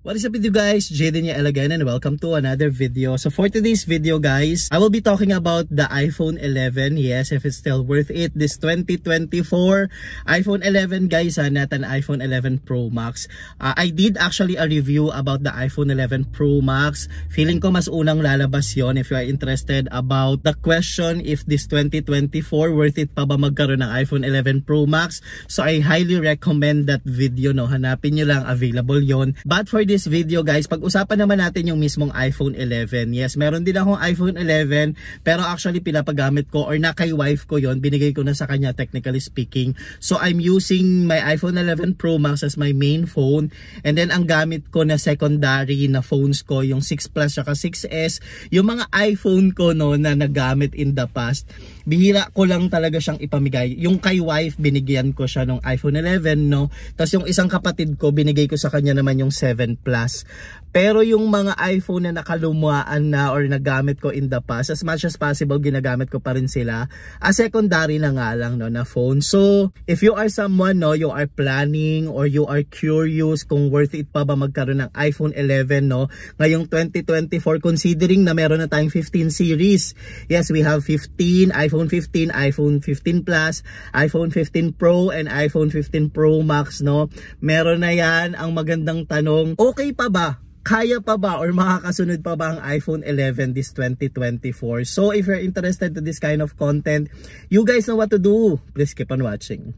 What is up with you guys? Jaden here again and welcome to another video. So for today's video guys, I will be talking about the iPhone 11. Yes, if it's still worth it. This 2024 iPhone 11 guys, not an iPhone 11 Pro Max. I did actually a review about the iPhone 11 Pro Max. Feeling ko mas unang lalabas yon if you are interested about the question if this 2024 worth it pa ba magkaroon ng iPhone 11 Pro Max. So I highly recommend that video. No? Hanapin nyo lang, available yon. But for this video guys, pag-usapan naman natin yung mismong iPhone 11. Yes, meron din akong iPhone 11 pero actually pinapagamit ko or na kay wife ko yon, binigay ko na sa kanya technically speaking. So I'm using my iPhone 11 Pro Max as my main phone and then ang gamit ko na secondary na phones ko yung 6 Plus at 6S, yung mga iPhone ko no na nagamit in the past. Bihira ko lang talaga siyang ipamigay. Yung kay wife binigyan ko siya ng iPhone 11 no. Tapos yung isang kapatid ko binigay ko sa kanya naman yung 7 Plus. Pero yung mga iPhone na nakalumuan na or nagamit ko in the past, as much as possible ginagamit ko pa rin sila as secondary na nga lang no na phone. So if you are someone no, you are planning or you are curious kung worth it pa ba magkaroon ng iPhone 11 no ngayong 2024, considering na meron na tayong 15 series. Yes, we have 15, iPhone 15, iPhone 15 Plus, iPhone 15 Pro and iPhone 15 Pro Max no. Meron na yan. Ang magandang tanong, okay pa ba? Kaya pa ba or makakasunod pa ba ang iPhone 11 this 2024? So if you're interested to this kind of content, you guys know what to do. Please keep on watching.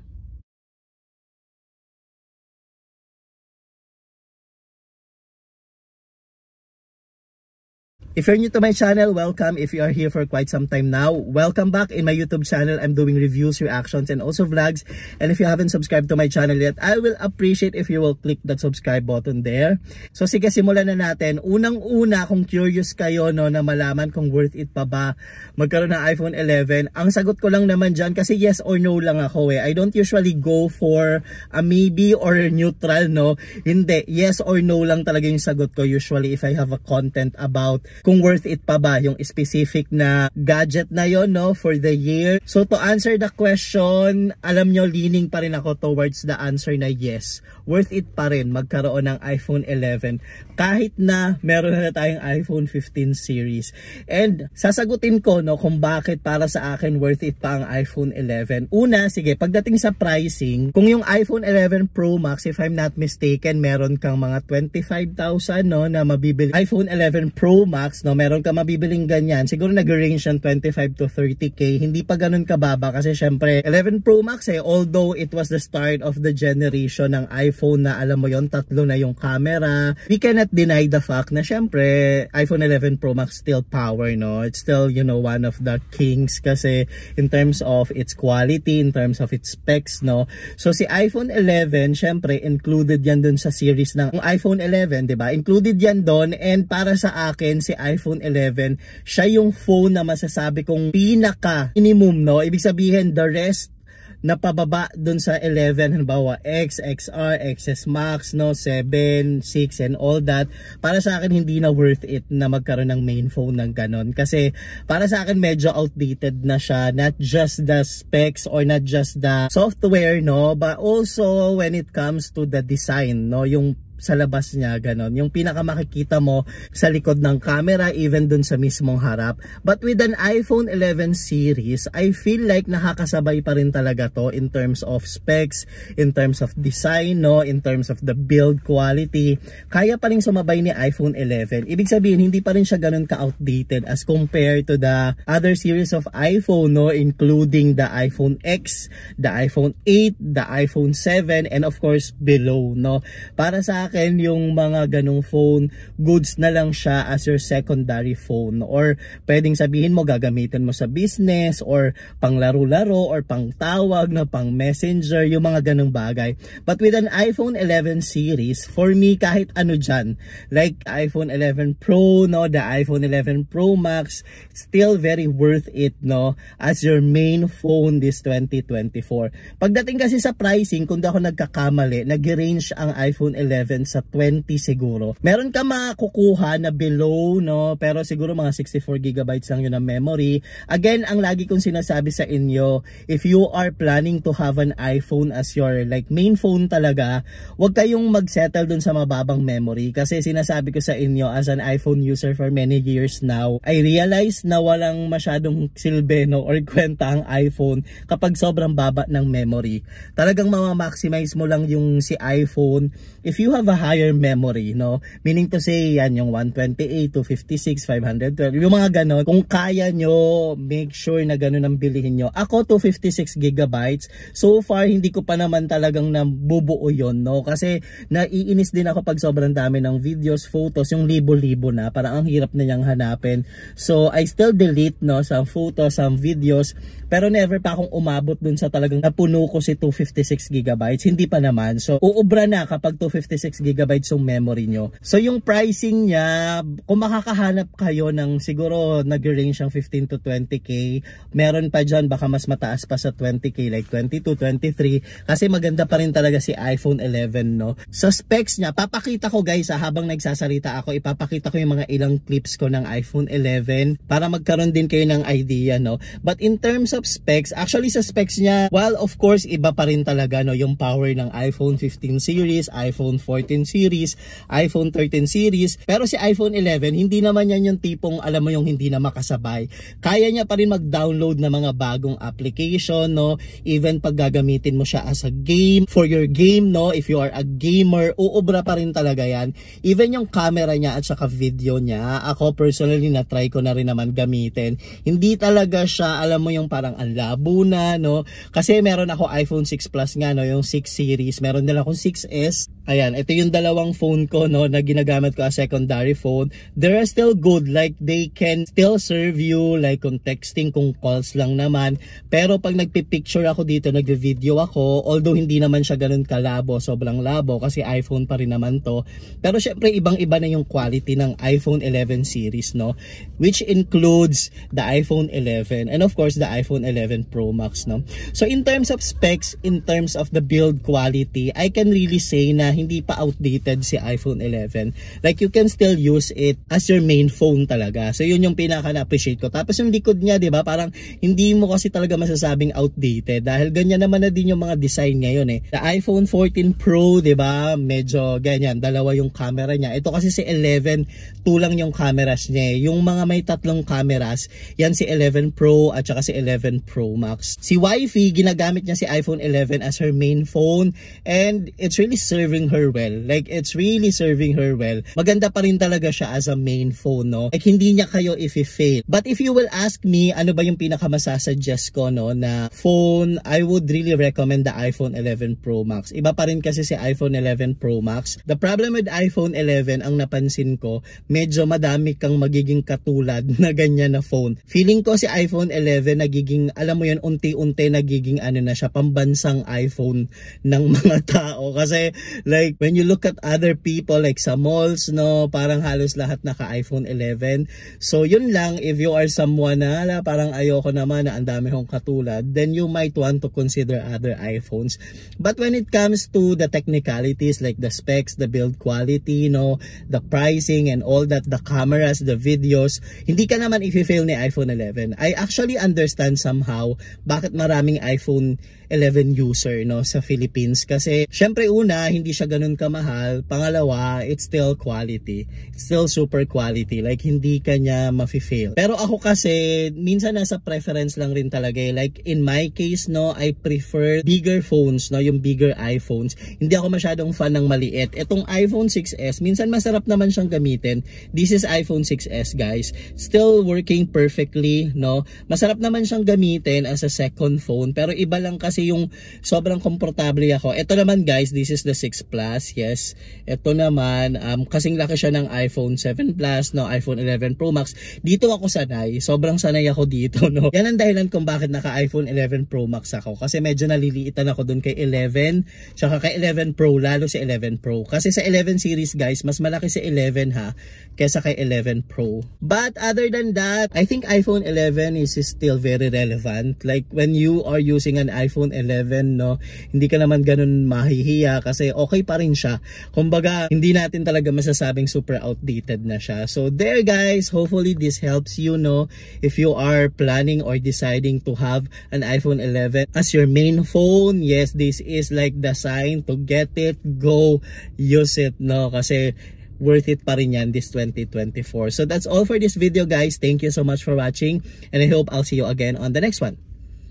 If you're new to my channel, welcome. If you are here for quite some time now, welcome back. In my YouTube channel, I'm doing reviews, reactions, and also vlogs. And if you haven't subscribed to my channel yet, I will appreciate if you will click that subscribe button there. So sige, simulan na natin. Unang-una, kung curious kayo no, na malaman kung worth it pa ba magkaroon ng iPhone 11, ang sagot ko lang naman dyan, kasi yes or no lang ako eh. I don't usually go for a maybe or neutral, no. Hindi, yes or no lang talaga yung sagot ko usually if I have a content about kung worth it pa ba yung specific na gadget na yon no for the year. So to answer the question, alam nyo, leaning pa rin ako towards the answer na yes, worth it pa rin magkaroon ng iPhone 11 kahit na meron na tayong iPhone 15 series. And sasagutin ko no kung bakit para sa akin worth it pa ang iPhone 11. Una, sige, pagdating sa pricing, kung yung iPhone 11 Pro Max, if I'm not mistaken, meron kang mga 25,000 no na mabibili iPhone 11 Pro Max no, meron ka mabibiling ganyan, siguro nag-range ng 25 to 30k, hindi pa ganun kababa kasi syempre 11 Pro Max although it was the start of the generation ng iPhone na alam mo yon, tatlo na yung camera, we cannot deny the fact na syempre iPhone 11 Pro Max still power no, it's still you know one of the kings kasi in terms of its quality, in terms of its specs no. So si iPhone 11 syempre included yan dun sa series ng iPhone 11, 'di ba? Included yan doon, and para sa akin si iPhone 11, siya yung phone na masasabi kong pinaka minimum no. Ibig sabihin the rest na pababa dun sa 11, halimbawa X, XR, XS Max, no, 7, 6 and all that, para sa akin hindi na worth it na magkaroon ng main phone ng ganon. Kasi para sa akin medyo outdated na siya, not just the specs or not just the software no, but also when it comes to the design no, yung sa labas niya, ganon. Yung pinaka makikita mo sa likod ng camera, even dun sa mismong harap. But with an iPhone 11 series, I feel like nakakasabay pa rin talaga to in terms of specs, in terms of design, no, in terms of the build quality. Kaya pa rin sumabay ni iPhone 11. Ibig sabihin, hindi pa rin siya ganon ka-outdated as compared to the other series of iPhone, no, including the iPhone X, the iPhone 8, the iPhone 7, and of course, below, no. Para sa yung mga ganong phone, goods na lang siya as your secondary phone, or pwedeng sabihin mo gagamitin mo sa business or pang laro-laro or pang tawag na pang messenger, yung mga ganong bagay. But with an iPhone 11 series, for me kahit ano dyan, like iPhone 11 Pro no, the iPhone 11 Pro Max, still very worth it no as your main phone this 2024. Pagdating kasi sa pricing, kung di ako nagkakamali, nag-range ang iPhone 11 sa 20 siguro. Meron ka makukuha na below, no? Pero siguro mga 64 gigabytes lang yun ang memory. Again, ang lagi kong sinasabi sa inyo, if you are planning to have an iPhone as your like main phone talaga, huwag kayong mag-settle dun sa mababang memory. Kasi sinasabi ko sa inyo, as an iPhone user for many years now, I realize na walang masyadong silbi, no, or kwenta ang iPhone kapag sobrang baba ng memory. Talagang maximize mo lang yung si iPhone if you have a higher memory, no? Meaning to say, yan yung 128, 256, 512, yung mga ganon. Kung kaya nyo, make sure na ganon ang bilihin nyo. Ako, 256 gigabytes. So far, hindi ko pa naman talagang nabubuo yun, no? Kasi naiinis din ako pag sobrang dami ng videos, photos, yung libo-libo na. Parang ang hirap na niyang hanapin. So, I still delete, no, some photos, some videos, pero never pa akong umabot dun sa talagang napuno ko si 256 gigabytes. Hindi pa naman. So, uubra na kapag 256 gigabytes yung memory nyo. So, yung pricing niya, kung makakahanap kayo ng siguro nag-range ang 15 to 20k, meron pa dyan, baka mas mataas pa sa 20k, like 22, 23, kasi maganda pa rin talaga si iPhone 11, no? Sa specs niya, papakita ko guys, habang nagsasalita ako, ipapakita ko yung mga ilang clips ko ng iPhone 11 para magkaroon din kayo ng idea, no? But in terms of specs, actually sa specs niya, well, of course, iba pa rin talaga, no, yung power ng iPhone 15 series, iPhone 14 series, iPhone 13 series. Pero si iPhone 11, hindi naman yan yung tipong, alam mo, yung hindi na makasabay. Kaya niya pa rin mag-download ng mga bagong application, no? Even pag gagamitin mo siya as a game, for your game, no? If you are a gamer, uubra pa rin talaga yan. Even yung camera niya at saka video niya, ako personally na-try ko na rin naman gamitin. Hindi talaga siya, alam mo, yung parang ang labo na, no? Kasi meron ako iPhone 6 Plus nga, no, yung 6 series. Meron din akong 6S. Ayan, ito yung dalawang phone ko, no, na ginagamit ko as secondary phone. They're still good, like they can still serve you, like kung texting, kung calls lang naman. Pero pag nagpipicture ako dito, nagvi-video ako, although hindi naman siya ganun kalabo, sobrang labo, kasi iPhone pa rin naman to. Pero syempre, ibang-iba na yung quality ng iPhone 11 series, no, which includes the iPhone 11 and of course the iPhone 11 Pro Max, no. So in terms of specs, in terms of the build quality, I can really say na hindi pa outdated si iPhone 11. Like you can still use it as your main phone talaga. So yun yung pinaka na-appreciate ko. Tapos yung likod niya, 'di ba? Parang hindi mo kasi talaga masasabing outdated dahil ganyan naman na din yung mga design ngayon eh. The iPhone 14 Pro, 'di ba? Medyo ganyan, dalawa yung camera niya. Ito kasi si 11, tulang yung cameras niya. Yung mga may tatlong cameras, yan si 11 Pro at saka si 11 Pro Max. Si Wi-Fi, ginagamit niya si iPhone 11 as her main phone and it's really serving her well. Like it's really serving her well. Maganda pa rin talaga siya as a main phone, no? Like hindi niya kayo i-fail. But if you will ask me, ano ba yung pinakamasasuggest ko, no, na phone, I would really recommend the iPhone 11 Pro Max. Iba pa rin kasi si iPhone 11 Pro Max. The problem with iPhone 11, ang napansin ko, medyo madami kang magiging katulad na ganyan na phone. Feeling ko si iPhone 11 nagiging, alam mo yun, unti-unti nagiging ano na siya, pambansang iPhone ng mga tao. Kasi like when you look at other people like sa malls, no, parang halos lahat naka iPhone 11. So yun lang, if you are someone na parang ayoko naman na ang dami kong katulad, then you might want to consider other iPhones. But when it comes to the technicalities like the specs, the build quality, no, the pricing and all that, the cameras, the videos, hindi ka naman i-fail ni iPhone 11. I actually understand somehow bakit maraming iPhone 11 user, no, sa Philippines. Kasi syempre una, hindi siya ganun kamahal. Pangalawa, it's still quality. It's still super quality. Like hindi ka niya mafe-fail. Pero ako kasi minsan nasa preference lang rin talaga eh. Like in my case, no, I prefer bigger phones, no, yung bigger iPhones. Hindi ako masyadong fan ng maliit. Etong iPhone 6s, minsan masarap naman siyang gamitin. This is iPhone 6s, guys. Still working perfectly, no. Masarap naman siyang gamitin as a second phone. Pero iba lang kasi yung sobrang komportable ako. Ito naman guys, this is the 6 Plus. Yes. Ito naman, kasing laki siya ng iPhone 7 Plus, no, iPhone 11 Pro Max. Dito ako sanay. Sobrang sanay ako dito, no. Yan ang dahilan kung bakit naka iPhone 11 Pro Max ako. Kasi medyo naliliitan ako dun kay 11, tsaka kay 11 Pro, lalo si 11 Pro. Kasi sa 11 series guys, mas malaki si 11 ha, kesa kay 11 Pro. But other than that, I think iPhone 11 is still very relevant. Like when you are using an iPhone 11, no, hindi ka naman ganun mahihiya kasi okay okay pa rin siya. Kumbaga, hindi natin talaga masasabing super outdated na siya. So there guys, hopefully this helps you, no, if you are planning or deciding to have an iPhone 11 as your main phone. Yes, this is like the sign to get it, go use it, no, kasi worth it pa rin yan this 2024. So that's all for this video guys. Thank you so much for watching and I hope I'll see you again on the next one.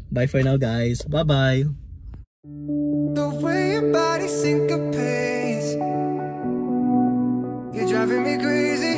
Bye for now guys. Bye bye. The way your body syncopates, you're driving me crazy.